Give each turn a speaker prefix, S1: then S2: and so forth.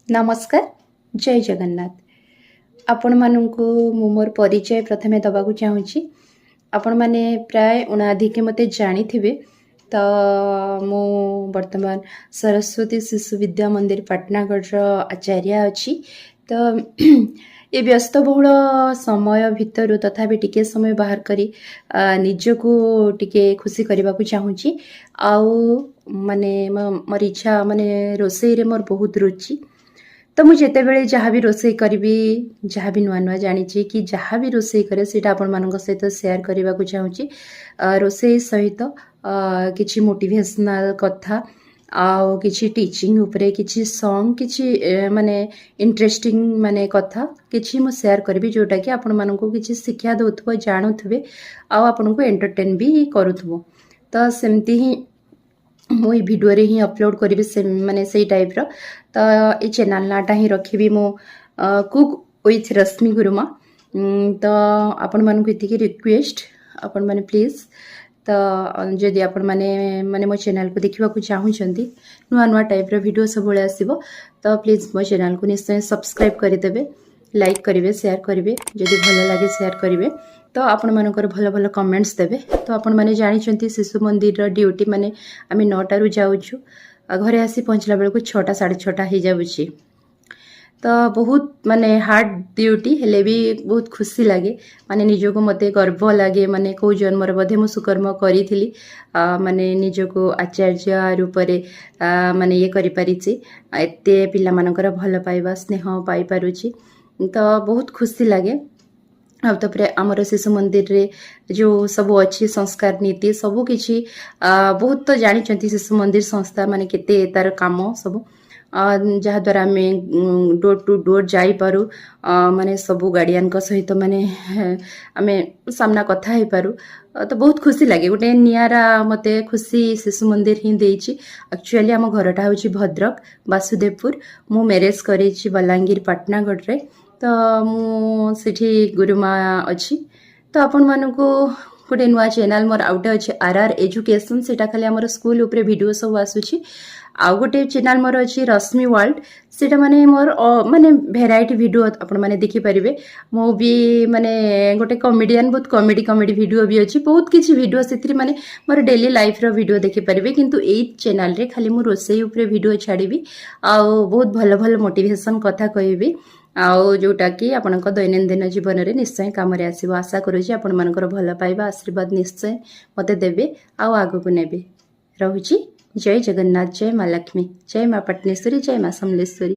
S1: नमस्कार जय जगन्नाथ आपण मानू मु मोर परिचय प्रथमे दबाक चाहूँगी आपण मैंने प्राय उणाधिके मत जानी तो मु वर्तमान सरस्वती शिशु विद्या मंदिर पाटनागढ़ आचार्य अच्छी तो ये व्यस्तबहुल समय भितर तथापि टिके समय बाहर करी निजको टिके खुशी करने को चाहूँगी आउ माने मोर इच्छा माने रोसई रे मोर बहुत रुचि तो मुझे जितेबले जहाँ भी रोसई करी जहाँ भी नुआ नुआ जानी कि जहाँ भी रोसई करे सीटा आपण मान सहित सेयार करने को चाहूँगी रोसई सहित किसी मोटिवेशनल कथा आउ किसी टीचिंग उपरे किसी सॉन्ग किसी माने इंटरेस्टिंग माने कथा किसी मु शेयर करी जोटा कि आपण मानक किसी शिक्षा दौथुव जानूथे आपन को एंटरटेन भी करूथुव तो सेमती ही मुझे भिडियो रे ही अपलोड करी से माने से टाइप रो तो ये चैनल नाटा ही रखी मु कुक विथ रश्मि गुरुमा तो आपण मानक इतिकी रिक्वेस्ट आपण माने प्लीज तो जदि आपण माने माने मो चैनल को देखा चाहूँगी नुआ नुआ टाइप रो वीडियो सब आसो तो प्लीज मो चैनल को निश्चय सब्सक्राइब करदेवे लाइक करेंगे शेयर करेंगे जदि भल लगे शेयर करेंगे तो आपण मानकर भल भल कमेंट्स देवे तो आपण माने जानी शिशु मंदिर ड्यूटी माने आम 9 जाऊँ घरे आसी पहुँचला बेलू 6टा 6:30 हो जाऊँगी तो बहुत माने हार्ड ड्यूटी हेले भी बहुत खुशी लगे माने निजको मते गर्व लगे माने कौ जन्मर बोधे मु सुकर्म करी माने निजको आचार्य रूप माने ये करि परिछि एते पिला मानकर भल पाइबा स्नेह पाई पारुछि तो बहुत खुशी लगे आउे आमर शिशु मंदिर रे जो सब अच्छी संस्कार नीति सबू किसी बहुत तो जानी शिशु मंदिर संस्था माने केते तार काम सब जहाँद्वारा आम डोर टू डोर जापारू माने सबू गार्डियन सहित माने आम सामना कथा हो पारू तो बहुत खुशी लगे गोटे नियारा मते खुशी शिशु मंदिर ही देछि एक्चुअली आम घरटा हूँ भद्रक वासुदेवपुर मु मैरेज करी बलांगीर पाटनागढ़ रे तो मुझे गुरुमा अच्छी तो आपण मानक गोटे नुआ चैनल मोर आउटे अच्छे आरआर एजुकेशन सेटा खाली आमर स्कूल उपरे वीडियो सब आसुची आउ गोटे चैनल मोर अच्छी रश्मि वर्ल्ड सेटा माने मोर माने भेराइटी वीडियो आपण माने देखि परिबे मो भी माने गोटे कॉमेडियन बहुत कॉमेडी वीडियो भी अच्छी बहुत किछि वीडियो सेत्री माने मोर डेली लाइफ रो वीडियो देखि परिबे किंतु एई चैनल रे खाली मु रोसई उपरे वीडियो छाड़ीबी आउ बहुत भल भल मोटिवेशन कथा कहबी आउ जोटा कि आपण दैनंदिन जीवन में निश्चय कम आसो आशा करुँच आपण मानकर भल पाइबा आशीर्वाद निश्चय मते देबे आउ आगको नेबे रहुची जय जगन्नाथ जय माँ लक्ष्मी जय माँ पटनेश्वरी जय माँ समलेश्वरी।